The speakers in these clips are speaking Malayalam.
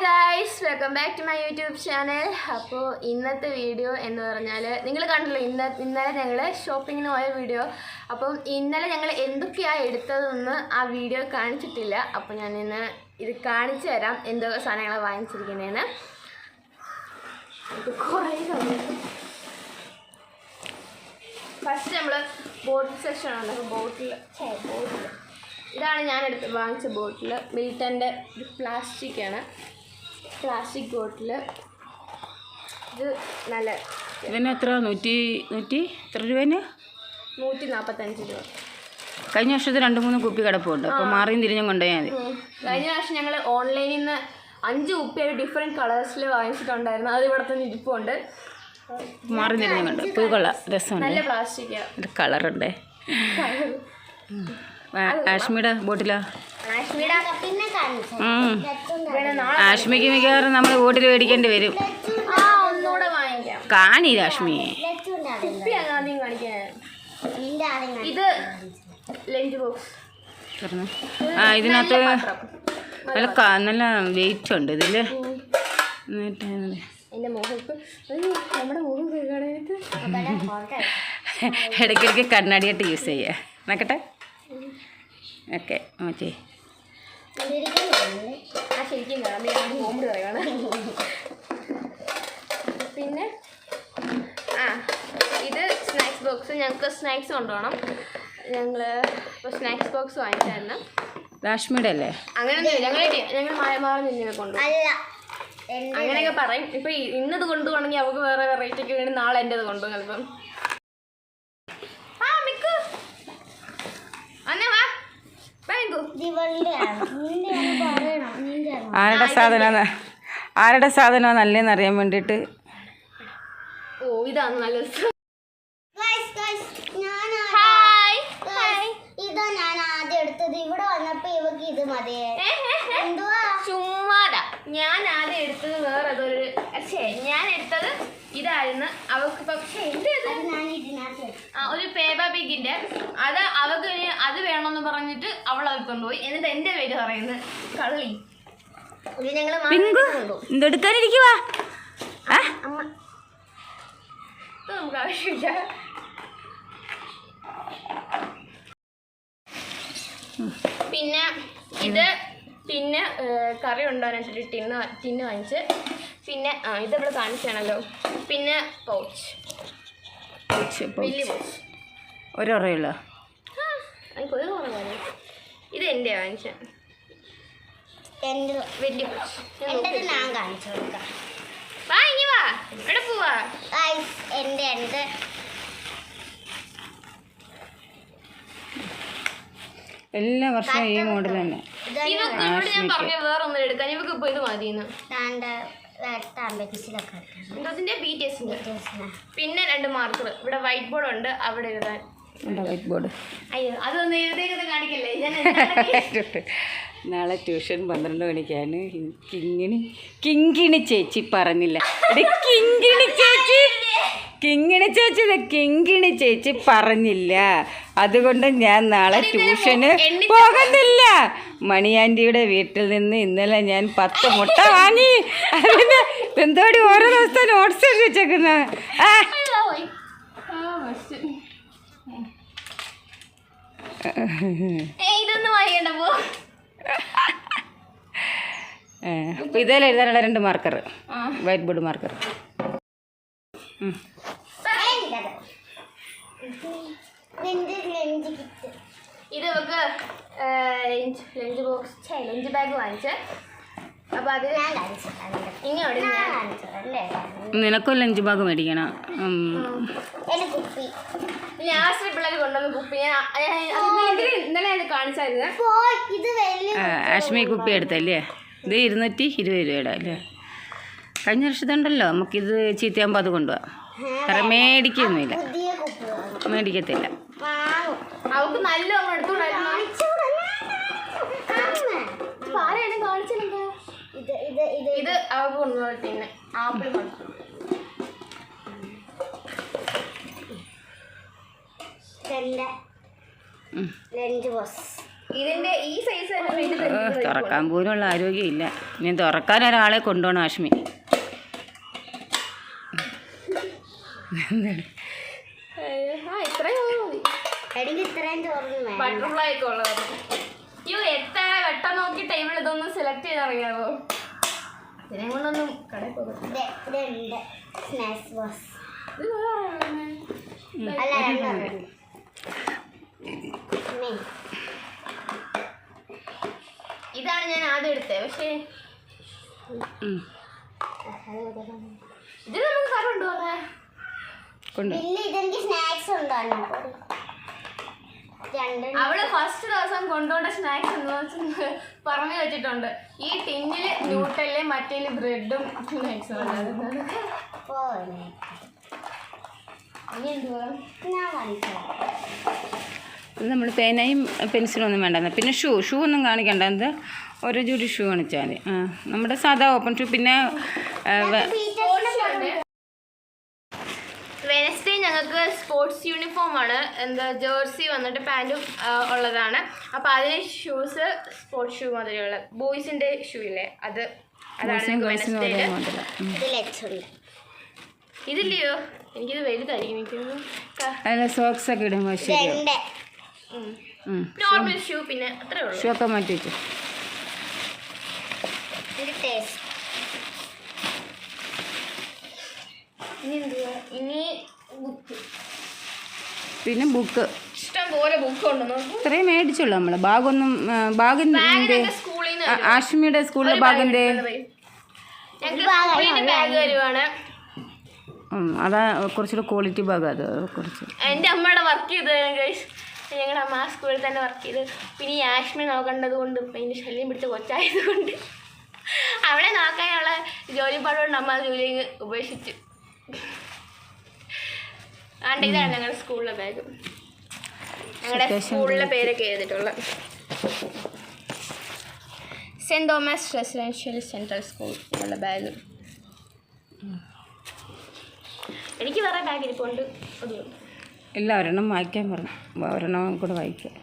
Guys, welcome back to my YouTube channel. അപ്പോൾ ഇന്നത്തെ വീഡിയോ എന്ന് പറഞ്ഞാൽ നിങ്ങൾ കണ്ടല്ലോ, ഇന്നലെ ഞങ്ങൾ ഷോപ്പിങ്ങിന് പോയ വീഡിയോ. അപ്പം ഇന്നലെ ഞങ്ങൾ എന്തൊക്കെയാണ് എടുത്തതെന്ന് ആ വീഡിയോ കാണിച്ചിട്ടില്ല. അപ്പോൾ ഞാൻ ഇന്ന് ഇത് കാണിച്ചു തരാം, എന്തൊക്കെ സാധനങ്ങളാണ് വാങ്ങിച്ചിരിക്കുന്നതെന്ന്. ഇത് കുറേ ഫസ്റ്റ് നമ്മൾ ബോട്ടിൽ സെക്ഷൻ ആണ്. അപ്പോൾ ബോട്ടിൽ ഇതാണ് ഞാൻ വാങ്ങിച്ച ബോട്ടിൽ. മിൽട്ടൻ്റെ ഒരു പ്ലാസ്റ്റിക് ബോട്ടിൽ. ഇത് നല്ല ഇതിന് എത്ര 100 എത്ര രൂപേന്? 145 രൂപ. കഴിഞ്ഞ വർഷത്തെ 2-3 കുപ്പി കിടപ്പുണ്ട്. അപ്പോൾ മാറിയും തിരിഞ്ഞും കൊണ്ടുപോയാൽ മതി. കഴിഞ്ഞ വർഷം ഞങ്ങൾ ഓൺലൈനിൽ നിന്ന് 5 കുപ്പിയായിട്ട് ഡിഫറെൻറ്റ് കളേഴ്സിൽ വാങ്ങിച്ചിട്ടുണ്ടായിരുന്നു. അത് ഇവിടെ തന്നെ ഇരിപ്പുണ്ട്. മാറി തിരിഞ്ഞും കൊണ്ട് പൂക്കൊള്ളാം, രസമുണ്ട്. നല്ല പ്ലാസ്റ്റിക്കാണ്, കളറുണ്ട്. ആഷ്മിയുടെ ബോട്ടിലാ. ആഷ്മിക്ക് മിക്കവാറും നമ്മൾ ബോട്ടിൽ മേടിക്കേണ്ടി വരും. കാണി ആഷ്മി. ഇത് ലഞ്ച് ബോക്സ്. ഇതിനകത്ത് നല്ല വെയിറ്റ് ഉണ്ട് ഇതിൽ. ഇടയ്ക്കിടയ്ക്ക് കണ്ണാടിയായിട്ട് യൂസ് ചെയ്യുക. നോക്കട്ടെ. ഓക്കെ മറ്റേ പിന്നെ ഇത് സ്നാക്സ് ബോക്സ്. ഞങ്ങൾക്ക് സ്നാക്സ് കൊണ്ടുപോകണം. ഞങ്ങൾ ഇപ്പോൾ സ്നാക്സ് ബോക്സ് വാങ്ങിച്ചായിരുന്നു. കാശ്മീരുടെ അല്ലേ? അങ്ങനെയൊന്നും ഞങ്ങൾ മാറി നിന്നിനെ കൊണ്ടുപോകും. അങ്ങനെയൊക്കെ പറയും. ഇപ്പം ഇന്നത് കൊണ്ടുപോകണമെങ്കിൽ അവൾക്ക് വേറെ വെറൈറ്റിക്ക് വേണ്ടി നാളെ എൻ്റെത് കൊണ്ടുപോകും ചിലപ്പം. ആരുടെ സാധനം നല്ലതെന്ന് അറിയാൻ വേണ്ടിയിട്ട്. ഓ, ഇതാണ് നല്ലത്. ഇതാ ഞാൻ ആദ്യം എടുത്തത്. ഇവിടെ വന്നപ്പോ ഇവക്ക് ഇത് മതിയേ. ചുമ്മാതാ, ഞാൻ ആദ്യം എടുത്തത് വേറെ ഏതൊരു. ഞാൻ എടുത്തത് ഇതായിരുന്നു. അവൾക്ക് പക്ഷേ ഒരു പേപ്പർ പിഗിന്റെ അത് അവൾക്ക് അത് വേണമെന്ന് പറഞ്ഞിട്ട് അവൾ അത് കൊണ്ടുപോയി. എന്നിട്ട് എന്റെ പേര് പറയുന്നത് കള്ളി. ഇത് ഞങ്ങൾ എന്തെടുക്കാനിരിക്കുവാ? നമുക്ക് ആവശ്യമില്ല. പിന്നെ ഇത് കറി ഉണ്ടാകാനായിട്ടൊരു ടിന്ന് വാങ്ങിച്ച്. പിന്നെ ഇതിവിടെ കാണിച്ചാണല്ലോ. പിന്നെ പൗച്ച്, വലിയ പൗച്ച്. ഒരൊറയുള്ള എനിക്കൊരു കുറവാണ്. ഇത് എൻ്റെ വാങ്ങിച്ച വലിയ പൗച്ച്. ഞാൻ കാണിച്ചു കൊടുക്കാം. വാ, ഇനി വാ. എവിടെ പോവാ? എൻ്റെ എല്ലാ വർഷവും ഈ മോഡൽ തന്നെ. ഇവക്ക് ഞാൻ പറഞ്ഞ വേറെ ഒന്നും എടുക്കാൻ. ഇവക്ക് ഇപ്പൊ ഇത് മതിയെന്ന്. ഇതിന്റെ BTSന്റെ. പിന്നെ 2 മാർക്കർ. ഇവിടെ വൈറ്റ് ബോർഡ് ഉണ്ട്, അവിടെ എഴുതാൻ. White board. അയ്യോ, അതൊന്നും എഴുതേക്കൊന്നും കാണിക്കല്ലേ. നാളെ ട്യൂഷൻ 12 മണിക്കാണ്. കിങ്ങിണി ചേച്ചി പറഞ്ഞില്ല. കിങ്ങിണി ചേച്ചി പറഞ്ഞില്ല. അതുകൊണ്ട് ഞാൻ നാളെ ട്യൂഷന് പോകുന്നില്ല. മണിയാൻറ്റിയുടെ വീട്ടിൽ നിന്ന് ഇന്നലെ ഞാൻ 10 മുട്ട വാങ്ങി. അതിന് എന്തോടി ഓരോ ദിവസത്തെ നോട്ട്സ് എഴുതി വെച്ചേക്കുന്ന. ഇതൊന്നും വായിക്കണ്ട പോ. അപ്പോൾ ഇതേലും എഴുതാനുള്ള 2 മാർക്കർ, വൈറ്റ് ബോർഡ് മാർക്കർ. ഇത് നമുക്ക് ലഞ്ച് ബാഗ് വാങ്ങിച്ച്. അപ്പൊ അത് നിനക്കും ലഞ്ച് ബാഗ് മേടിക്കണം. പിള്ളേർ കൊണ്ടുവന്ന കുപ്പി ഇന്നലെ അത് കാണിച്ചായിരുന്നു. ആഷ്മി കുപ്പി എടുത്തല്ലേ? ഇത് 220 രൂപയുടെ അല്ലേ? കഴിഞ്ഞ വർഷത്തുണ്ടല്ലോ. നമുക്കിത് ചീത്തയാകുമ്പോൾ അത് കൊണ്ടുപോകാം. കാരണം മേടിക്കത്തില്ല. അവൾക്ക് നല്ല ഇത് അവൾക്ക് കൊണ്ടുപോയിട്ട് ആപ്പിൾ ലഞ്ച് ബോക്സ്. ഇതിന്റെ ഈ സൈസ് തന്നെ വലുത് തുറക്കാൻ പോലുള്ള ആരോഗ്യമില്ല. ഇനി തുറക്കാൻ ഒരാളെ കൊണ്ടുപോകണം ആഷ്മി. ഇത്രയും മതി. എനിക്ക് ഇത്രയും ചോറ് വേണം. ബട്ടർഫ്ലൈ ഒക്കെ ഉള്ളത്. എത്ര വെട്ടം നോക്കി ടൈമിൽ ഇതൊന്നും സെലക്ട് ചെയ്തറിയാമോ? ഇതിനെ കൊണ്ടൊന്നും കടയിൽ പോകട്ടെ. ഇതുണ്ട് സ്നാക്സ് ബോക്സ്. ഇത് വേറെ അല്ല രണ്ടെണ്ണം. ഇതാണ് ഞാൻ ആദ്യം എടുത്തത്. പക്ഷേ ഇത് നമുക്ക് കറ കൊണ്ടുപോകാൻ ഇല്ല, ഇതെനിക്ക് സ്നാക്സ് ഉണ്ടോ? അവള് ഫസ്റ്റ് ദിവസം കൊണ്ടുപോണ്ട സ്നാക്സ് എന്ന് പറഞ്ഞു വെച്ചിട്ടുണ്ട്. ഈ ടിന്നില് ന്യൂട്ടല്, മറ്റേല് ബ്രെഡും സ്നാക്സും ഉണ്ടാകുന്നത്. നമ്മൾ പേനയും പെൻസിലും ഒന്നും വേണ്ട. പിന്നെ ഷൂ ഒന്നും കാണിക്കണ്ട. എന്ത് ഒരു ജോഡി ഷൂ കാണിച്ചാൽ മതി. നമ്മുടെ സാധാ ഓപ്പൺ ഷൂ. പിന്നെ വെനസ്ഡേ ഞങ്ങൾക്ക് സ്പോർട്സ് യൂണിഫോം ആണ്. എന്താ ജേഴ്സി വന്നിട്ട് പാൻറ്റും ഉള്ളതാണ്. അപ്പോൾ അതിന് ഷൂസ് സ്പോർട്സ് ഷൂ മാതിരിയുള്ള ബോയ്സിൻ്റെ ഷൂ ഇല്ലേ, അതാണ് വെനസ്ഡേയിൽ. ഇതില്ലയോ? എനിക്കിത് വലുതായിരിക്കും. സോക്സ് ഒക്കെ ഇടുമ്പോൾ ശരി. നോർമൽ ഷൂ പിന്നെ അത്രേ ഉള്ളൂ. ഷൂ ഒക്കെ മാറ്റി വെച്ചു. ഇനി ബുക്ക്. പിന്നെ ബുക്ക് ഇഷ്ടം പോലെ ബുക്ക് ഉണ്ടെന്ന്. ഇത്രയും മേടിച്ചുള്ളൂ നമ്മള്. ബാഗിന്റെ സ്കൂളിൽ നിന്ന് ആഷ്മിയുടെ സ്കൂളിലെ ബാഗിന്റെ ബാഗ് വരുവാണ്. അതാ കുറച്ചുകൂടെ ക്വാളിറ്റി ബാഗ്. അത് കുറച്ച് എൻ്റെ അമ്മയുടെ വർക്ക് ചെയ്ത് ഞങ്ങളുടെ അമ്മ ആ സ്കൂളിൽ തന്നെ വർക്ക് ചെയ്ത്. പിന്നെ ഈ ആഷ്മി നോക്കേണ്ടത് കൊണ്ട് അതിൻ്റെ ശല്യം പിടിച്ച കൊച്ചായത് കൊണ്ട് അവളെ നോക്കാനുള്ള ജോലിപ്പാടുകൊണ്ട് അമ്മ ആ ജോലി ഉപേക്ഷിച്ചു. ആണ്ട് ഇതാണ് ഞങ്ങളുടെ സ്കൂളിലെ ബാഗ്. ഞങ്ങളുടെ സ്കൂളിലെ പേരൊക്കെ എഴുതിയിട്ടുള്ള saint Thomas residential central school ഉള്ള ബാഗ്. എനിക്ക് വേറെ ബാഗ് ഇരിപ്പുണ്ട്. ഇല്ല, ഒരെണ്ണം വായിക്കാൻ പറഞ്ഞു. ഒരെണ്ണം കൂടെ വായിക്കാം.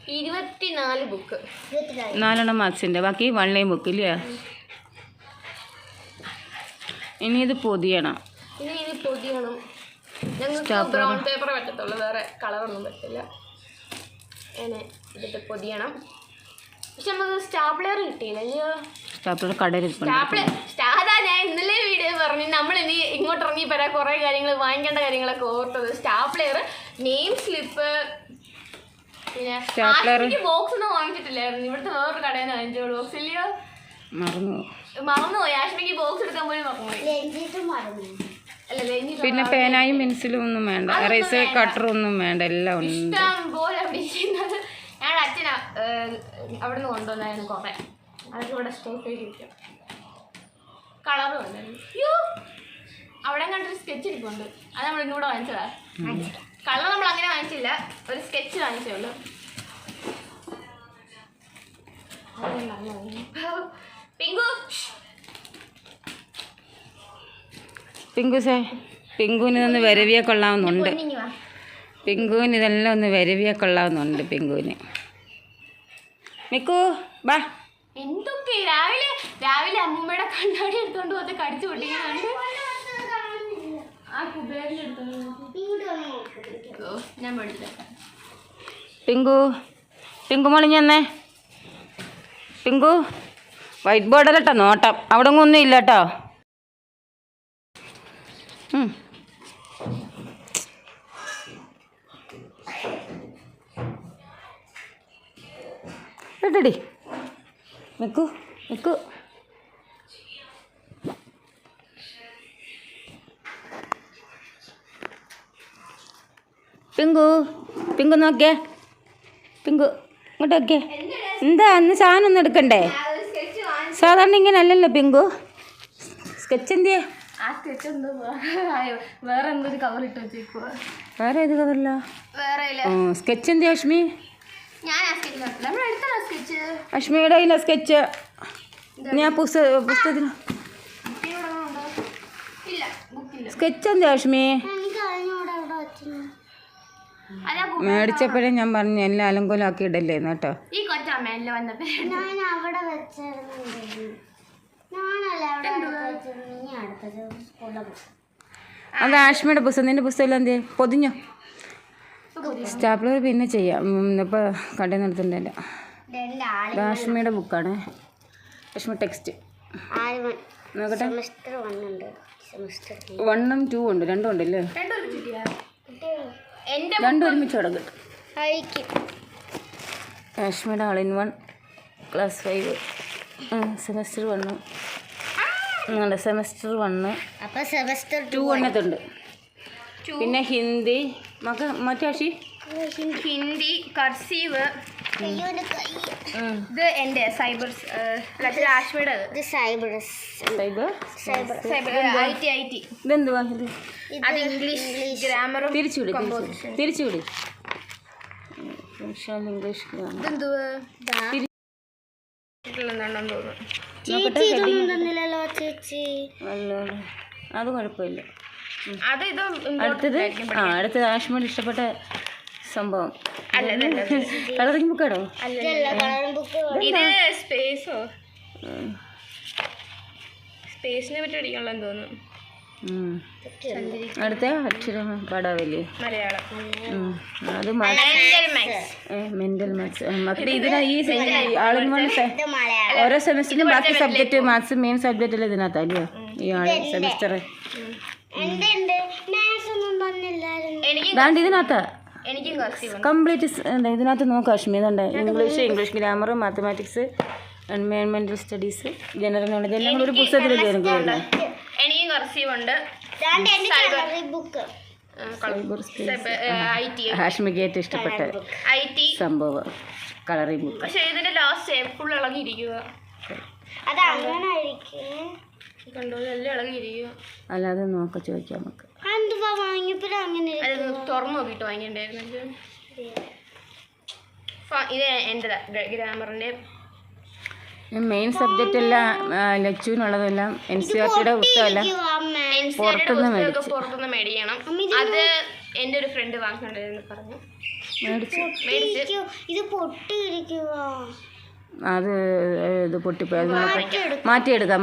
24 ബുക്ക്. 4 മാർക്സിൻ്റെ. ബാക്കി 1 ലൈൻ ബുക്ക് ഇല്ലേ? ഇനി ഇത് പൊതിയണം. ഞങ്ങൾക്ക് ബ്രൗൺ പേപ്പർ പറ്റത്തുള്ളൂ, വേറെ കളറൊന്നും പറ്റില്ല. അങ്ങനെ ഇതിട്ട് പൊതിയണം. പക്ഷെ നമുക്ക് സ്റ്റാപ്ലെയർ കിട്ടിയില്ല. സ്റ്റാപ്ലെയർ കടയിൽ അതാ ഞാൻ ഇന്നലെ വീഡിയോ പറഞ്ഞു. നമ്മൾ ഇനി ഇങ്ങോട്ട് ഇറങ്ങിപ്പോരാ കുറേ കാര്യങ്ങൾ വാങ്ങിക്കേണ്ട കാര്യങ്ങളൊക്കെ ഓർത്തത്. സ്റ്റാപ്ലെയർ, നെയിം സ്ലിപ്പ്, പിന്നെ ബോക്സ് ഒന്നും വാങ്ങിച്ചിട്ടില്ലായിരുന്നു. ഇവിടുത്തെ വേറൊരു കടയിൽ നിന്ന് വാങ്ങിച്ചോളൂ. ബോക്സ് ഇല്ലയോ? മറന്നുപോയി. ആഷ്മിക്ക് ബോക്സ് എടുക്കാൻ പോലും മറന്നുപോയി. പിന്നെ പേനായും പെൻസിലും ഒന്നും വേണ്ട, എറേസർ കട്ടറും ഒന്നും വേണ്ട, എല്ലാം ഉണ്ട്. ഇഷ്ടം പോലെ പിടിക്കുന്നത് ഞങ്ങളുടെ അച്ഛനാ അവിടെ നിന്ന് കൊണ്ടുവന്നായിരുന്നു കുറേ. അതൊക്കെ ഇവിടെ സ്റ്റോക്ക് ചെയ്തിരിക്കും. കളറും ഉണ്ടായിരുന്നു. അയ്യോ, അവിടെ കണ്ടൊരു സ്കെച്ച് ഇരിപ്പുണ്ട്. അത് നമ്മൾ ഇന്നൂടെ വാങ്ങിച്ചതാ. കളർ നമ്മൾ അങ്ങനെ വാങ്ങിച്ചില്ല, ഒരു സ്കെച്ച് വാങ്ങിച്ചേ ഉള്ളൂ. പിങ്കു പിങ്കുസേ, പിങ്കുവിന് ഇതൊന്ന് വരവിയെ കൊള്ളാവുന്നുണ്ട്. പിങ്കുവിന് ഇതെല്ലാം ഒന്ന് വരവിയെ കൊള്ളാവുന്നുണ്ട്. പിങ്കുവിന് മിക്കു ബാ. എന്തൊക്കെ രാവിലെ അമ്മൂമ്മയുടെ കണ്ണാടി എടുത്തോണ്ട് പോയിട്ട് കടിച്ചു പൊട്ടിക്കുന്നുണ്ട്. ആ കുബേരിൽ എടുത്തോണ്ട് ഞാൻ പഠിച്ച പിങ്കു മണിഞ്ഞെന്നേ. പിങ്കു വൈറ്റ് ബോർഡിലട്ടോ നോട്ടം, അവിടെ ഒന്നും ഇല്ല കേട്ടോ. കേട്ടടി നിക്കു. പിങ്കു നോക്കിയേ. പിങ്കു ഇങ്ങോട്ട് നോക്കിയേ. എന്താ അന്ന് സാധനം ഒന്നും എടുക്കണ്ടേ? സാധാരണ ഇങ്ങനെ അല്ലല്ലോ പിങ്കു. സ്കെച്ച് എന്തിയാ? ആ സ്കെച്ച് എന്തോ വേറെ എന്തൊരു കവർ ഇട്ട് വെച്ചേക്കുക. വേറെ ഏത് കവറില്ല? വേറെ സ്കെച്ച് എന്തിയാ അഷ്മി? ഞാൻ ആ സ്കെച്ച് നമ്മൾ എടുത്തല്ലോ സ്കെച്ച്. അഷ്മിയുടെ കയ്യില സ്കെച്ച്. ഞാൻ പുസ്തകത്തിന് ഇല്ല ബുക്കില്ല. സ്കെച്ച് എന്തിയാ അഷ്മി? അതാ മേടിച്ചപ്പോഴേ ഞാൻ പറഞ്ഞു എല്ലാം അലങ്കോലാക്കി ഇടല്ലേന്ന് കേട്ടോ. ഈ കൊച്ചമ്മ എല്ലാം വന്നപ്പോ ഞാൻ അവിടെ വെച്ചിരുന്നു. ഞാനല്ല അവിടെ വെച്ചിരുന്നു. നീ അടുത്തത് സ്കൂളിൽ അത് ആഷ്മയുടെ പുസ്തകം, നിൻ്റെ പുസ്തകം എല്ലാം എന്തേ പൊതിഞ്ഞോ? സ്റ്റാപ്ലർ പിന്നെ ചെയ്യാം, ഇപ്പോൾ കടയിൽ നിന്ന് എടുത്തിട്ടുണ്ടല്ലോ. ഇത് ആഷ്മയുടെ ബുക്കാണ്, ആഷ്മ ടെക്സ്റ്റ്. നോക്കട്ടെ, 1ഉം 2ഉം ഉണ്ട്, 2ഉം ഉണ്ടല്ലേ? രണ്ടും ഒരുമിച്ച് കിട്ടും. ആഷ്മയുടെ all in 1 class 5 semester 1 semester 1 അപ്പോൾ സെമസ്റ്റർ 2 എണ്ണത്തുണ്ട്. പിന്നെ ഹിന്ദി മറ്റാഷി ഹിന്ദി, കർസീവ്. ഇത് എൻ്റെ സൈബർ ആഷ്മയുടെ IT. ഇതെന്തുവാ ഇത്? അത് ഇംഗ്ലീഷ് ഗ്രാമറും തിരിച്ചുവിടി. ഇംഗ്ലീഷ് ഗ്രാമർ ഇതെന്തുവാ അത് കുഴപ്പമില്ല. അത് ഇത് അടുത്തത് ആഷ്മയുടെ ഇഷ്ടപ്പെട്ട സംഭവം കളറിംഗ് ബുക്കാണോ? ഇത് സ്പേസിനെ പറ്റി പഠിക്കാനുള്ള തോന്നുന്നു. അടുത്ത അക്ഷരം പാടാവല്ലേ? മലയാളം. അത് മെന്റൽ മാത്സ്. മക്കളെ ഇതിനാ ഈ ഓരോ സെമസ്റ്ററിനും ബാക്കി സബ്ജക്റ്റ് മാത്സ് മെയിൻ സബ്ജക്റ്റ് അല്ലേ ഇതിനകത്തല്ലയോ ഈ സെമസ്റ്റർ? ഇതാണ്ട് ഇതിനകത്താ കംപ്ലീറ്റ്. ഇതിനകത്ത് നോക്കാം അശ്മി, ഇതുണ്ട് ഇംഗ്ലീഷ് ഗ്രാമർ, മാത്തമാറ്റിക്സ്, എൻവയൺമെന്റൽ സ്റ്റഡീസ്, ജനറൽ നോളജ് എല്ലാം കൂടെ ഒരു പുസ്തകത്തിലേക്ക് എനിക്ക് വരുന്നത്. എനിക്കും കർസീവുണ്ട്. ഹാഷ്മിക്ക് ഏറ്റവും ഇഷ്ടപ്പെട്ട സംഭവം കളറിംഗ് ബുക്ക്. പക്ഷെ ഇതിന്റെ ലാസ്റ്റ് ഫുൾ ഇളകിയിരിക്കുക. കണ്ടോ, എല്ലാം ഇളകിയിരിക്കുക. അല്ലാതെ നോക്കാം, ചോദിക്കാം നമുക്ക്. തുറന്നു നോക്കിയിട്ട് വാങ്ങിണ്ടായിരുന്നു. ഇത് എൻ്റെ ഗ്രാമറിന്റെ മെയിൻ സബ്ജക്റ്റ് എല്ലാം ലച്ചുവിനുള്ളതെല്ലാം NCERTയുടെ പുസ്തകമെല്ലാം പുറത്തുനിന്ന് മേടിക്കണം. അത് എൻ്റെ ഒരു ഫ്രണ്ട് വാങ്ങിക്കൊണ്ടിരുന്നു പറഞ്ഞു. അത് ഇത് പൊട്ടിപ്പോയി, അത് മാറ്റിയെടുക്കാം.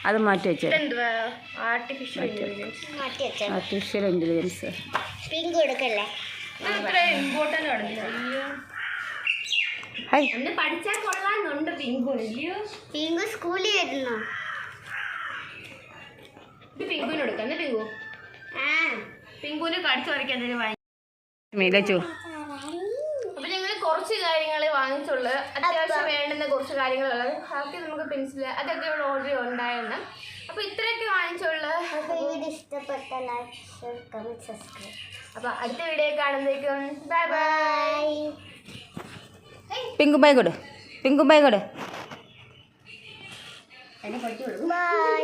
അത് മാറ്റി വെച്ചാൽ ആർട്ടിഫിഷ്യൽ ഇൻ്റലിജൻസ്. പഠിച്ചാൽ കൊള്ളാന്നുണ്ട്. പിങ്കു സ്കൂളിൽ ആയിരുന്നു. പിങ്കുവിന് കൊടുക്കാം. പിങ്കുവിന് കടിച്ചു പറിക്കാൻ ലച്ചു. അപ്പൊ ഞങ്ങൾ കുറച്ച് കാര്യങ്ങൾ വാങ്ങിച്ചുള്ളു. അത്യാവശ്യം വേണ്ടുന്ന കുറച്ച് കാര്യങ്ങളുള്ളത്. ബാക്കി നമുക്ക് പെൻസിൽ അതൊക്കെ ഇവിടെ ഓൾറെഡി ഉണ്ടായിരുന്നു. അപ്പൊ ഇത്രയൊക്കെ വാങ്ങിച്ചുള്ളു. അപ്പൊ അടുത്ത വീഡിയോ കാണുന്നേക്കും ബൈ ബൈ. പിങ്കു ബൈ കൊടു. ബൈ.